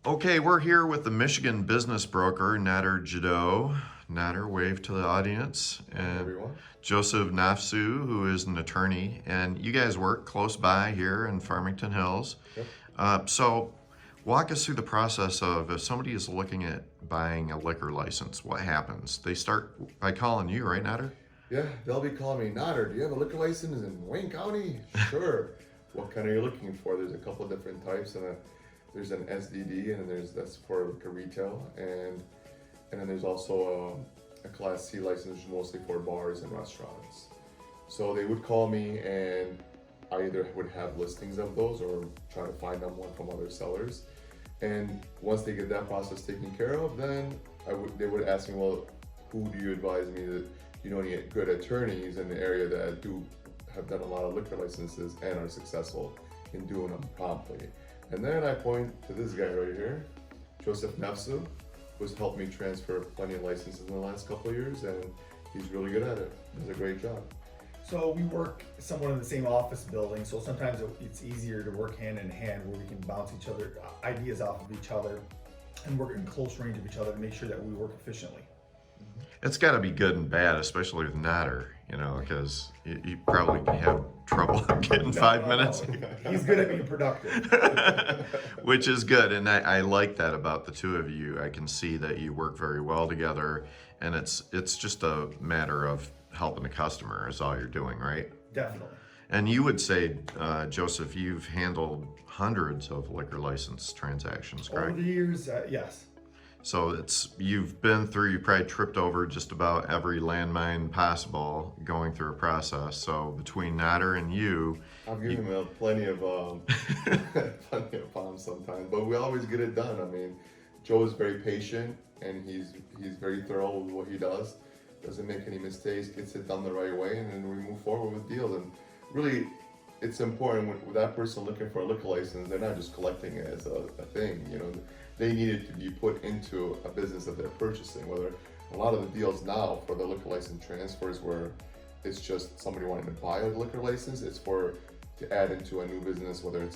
Okay, we're here with the Michigan business broker, Nader Jadot. Nader, wave to the audience. And everyone. Joseph Nafsu, who is an attorney. And you guys work close by here in Farmington Hills. Yep. So walk us through the process of if somebody is looking at buying a liquor license, what happens? They start by calling you, right, Nader? Yeah, they'll be calling me, Nader, do you have a liquor license in Wayne County? Sure. What kind are you looking for? There's a couple of different types, and there's an SDD, and that's for liquor retail, and then there's also a Class C license, mostly for bars and restaurants. So they would call me, and I either would have listings of those or try to find them one from other sellers. And once they get that process taken care of, then they would ask me, well, who do you advise me that any good attorneys in the area that have done a lot of liquor licenses and are successful in doing them promptly. And then I point to this guy right here, Joseph Nafsu, who's helped me transfer plenty of licenses in the last couple of years, and he's really good at it. Does a great job. So we work somewhat in the same office building, so sometimes it's easier to work hand in hand where we can bounce each other ideas off of each other and work in close range of each other to make sure that we work efficiently. It's got to be good and bad, especially with Nader, because you probably can have trouble getting 5 minutes. He's good at being productive. Which is good, and I like that about the two of you. I can see that you work very well together, and it's just a matter of helping the customer is all you're doing, right? Definitely. And you would say, Joseph, you've handled hundreds of liquor license transactions, correct? Over the years, yes. So you probably tripped over just about every landmine possible going through a process. So between Nader and you, I've given him plenty of problems sometimes, but we always get it done. I mean, Joe is very patient, and he's very thorough with what he does. Doesn't make any mistakes, gets it done the right way, and then we move forward with deals. And really, it's important with that person looking for a liquor license, they're not just collecting it as a thing, they need it to be put into a business that they're purchasing. Whether a lot of the deals now for the liquor license transfers where it's just somebody wanting to buy a liquor license, it's to add into a new business, whether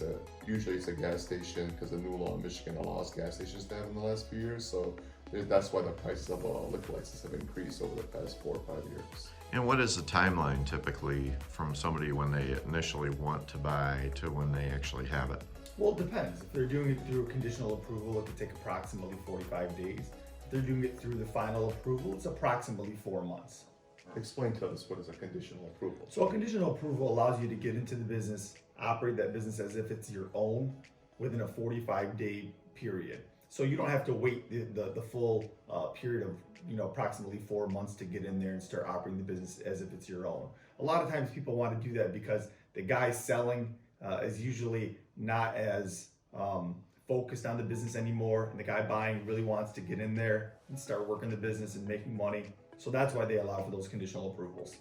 usually it's a gas station, because the new law in Michigan allows gas stations to have in the last few years. So that's why the prices of a liquor license have increased over the past 4 or 5 years. And what is the timeline typically from somebody when they initially want to buy to when they actually have it? Well, it depends. If they're doing it through conditional approval, it could take approximately 45 days. If they're doing it through the final approval, it's approximately 4 months. Explain to us, what is a conditional approval? So a conditional approval allows you to get into the business, operate that business as if it's your own within a 45-day period. So you don't have to wait the full period of approximately 4 months to get in there and start operating the business as if it's your own. A lot of times people want to do that because the guy selling is usually not as focused on the business anymore, and the guy buying really wants to get in there and start working the business and making money. So that's why they allow for those conditional approvals.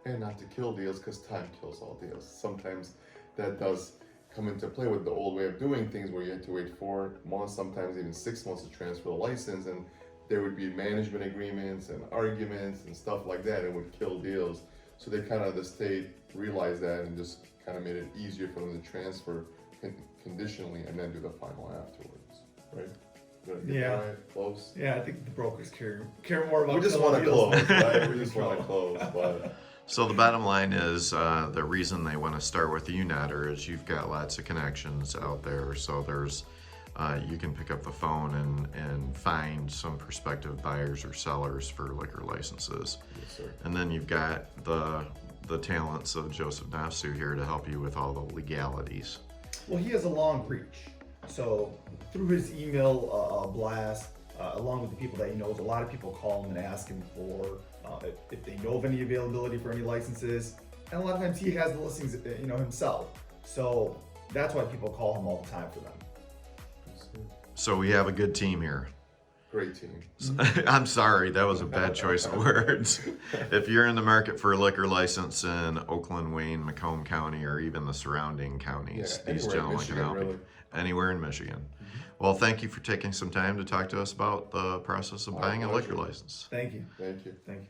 And not to kill deals, because time kills all deals. Sometimes that does come into play with the old way of doing things, where you had to wait 4 months, sometimes even 6 months to transfer the license, and there would be management agreements and arguments and stuff like that. It would kill deals. So the state realized that and just kind of made it easier for them to transfer conditionally and then do the final afterwards, right? Yeah. Right? Close. Yeah, I think the brokers care more about. We just want to close, right? We just want to close, but. So the bottom line is the reason they want to start with you, Nader, is you've got lots of connections out there. So there's you can pick up the phone and find some prospective buyers or sellers for liquor licenses. Yes, sir. And then you've got the talents of Joseph Nafsu here to help you with all the legalities. Well, he has a long reach. So through his email blast, along with the people that he knows, a lot of people call him and ask him for if they know of any availability for any licenses. And a lot of times he has the listings, himself. So that's why people call him all the time for them. So we have a good team here. Great team. I'm sorry, that was a bad choice of words. If you're in the market for a liquor license in Oakland, Wayne, Macomb County, or even the surrounding counties, these gentlemen can help you. Anywhere in Michigan. Well, thank you for taking some time to talk to us about the process of buying a liquor license. Thank you. Thank you. Thank you.